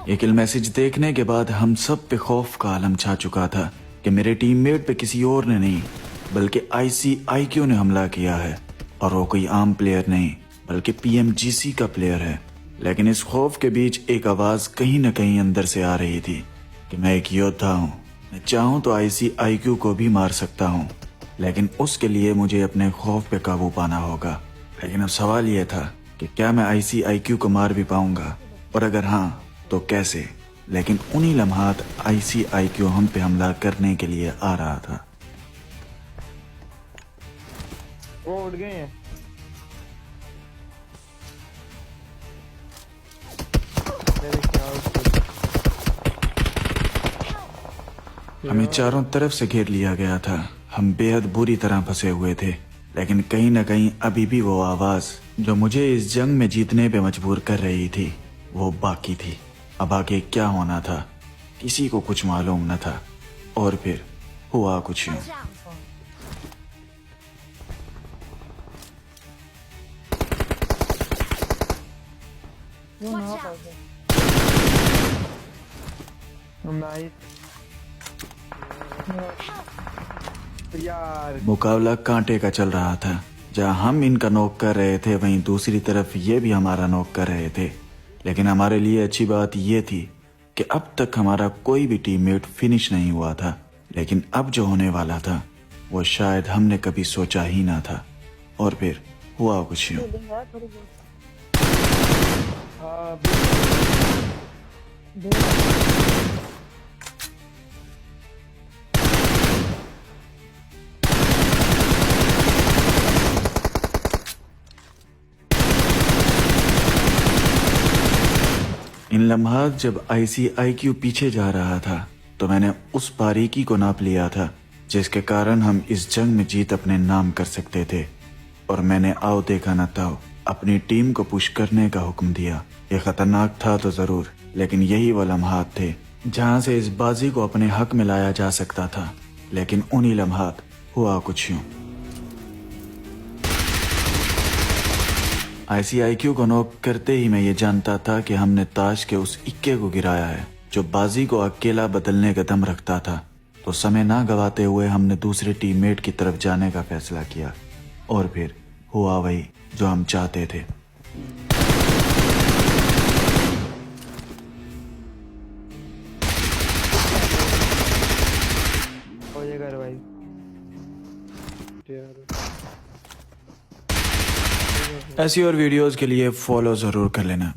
ये किल मैसेज देखने के बाद हम सब पे खौफ का आलम छा चुका था कि मेरे टीममेट पे किसी और ने नहीं बल्कि ICIQ ने हमला किया है, और वो कोई आम प्लेयर नहीं बल्कि PMGC का प्लेयर है। लेकिन इस खौफ के बीच एक आवाज कहीं न कहीं अंदर से आ रही थी कि मैं एक योद्धा हूँ, मैं चाहूँ तो ICIQ को भी मार सकता हूँ, लेकिन उसके लिए मुझे अपने खौफ पे काबू पाना होगा। लेकिन अब सवाल यह था कि क्या मैं ICIQ को मार भी पाऊंगा, और अगर हाँ तो कैसे। लेकिन उन्हीं लम्हात ICIQ हम पे हमला करने के लिए आ रहा था। वो उड़ गए हैं। मेरे ख्याल से हमें चारों तरफ से घेर लिया गया था। हम बेहद बुरी तरह फंसे हुए थे, लेकिन कहीं न कहीं अभी भी वो आवाज जो मुझे इस जंग में जीतने पे मजबूर कर रही थी वो बाकी थी। अब आगे क्या होना था किसी को कुछ मालूम न था, और फिर हुआ कुछ यूं। यार मुकाबला कांटे का चल रहा था। जहां हम इनका नॉक कर रहे थे वहीं दूसरी तरफ ये भी हमारा नॉक कर रहे थे। लेकिन हमारे लिए अच्छी बात ये थी कि अब तक हमारा कोई भी टीममेट फिनिश नहीं हुआ था। लेकिन अब जो होने वाला था वो शायद हमने कभी सोचा ही ना था, और फिर हुआ कुछ यूं। इन लम्हात जब ICIQ पीछे जा रहा था तो मैंने उस बारीकी को नाप लिया था जिसके कारण हम इस जंग में जीत अपने नाम कर सकते थे। और मैंने आओ देखा न ताओ अपनी टीम को पुश करने का हुक्म दिया। ये खतरनाक था तो जरूर, लेकिन यही वो लम्हात थे जहां से इस बाजी को अपने हक में लाया जा सकता था। लेकिन उन्हीं लम्हात हुआ कुछ यूं। ICIQ को नॉक करते ही मैं ये जानता था कि हमने ताश के उस इक्के को गिराया है जो बाजी को अकेला बदलने का दम रखता था। तो समय ना गवाते हुए हमने दूसरे टीममेट की तरफ जाने का फैसला किया, और फिर हुआ वही जो हम चाहते थे। हो जाएगा भाई। ऐसी और वीडियोस के लिए फॉलो जरूर कर लेना।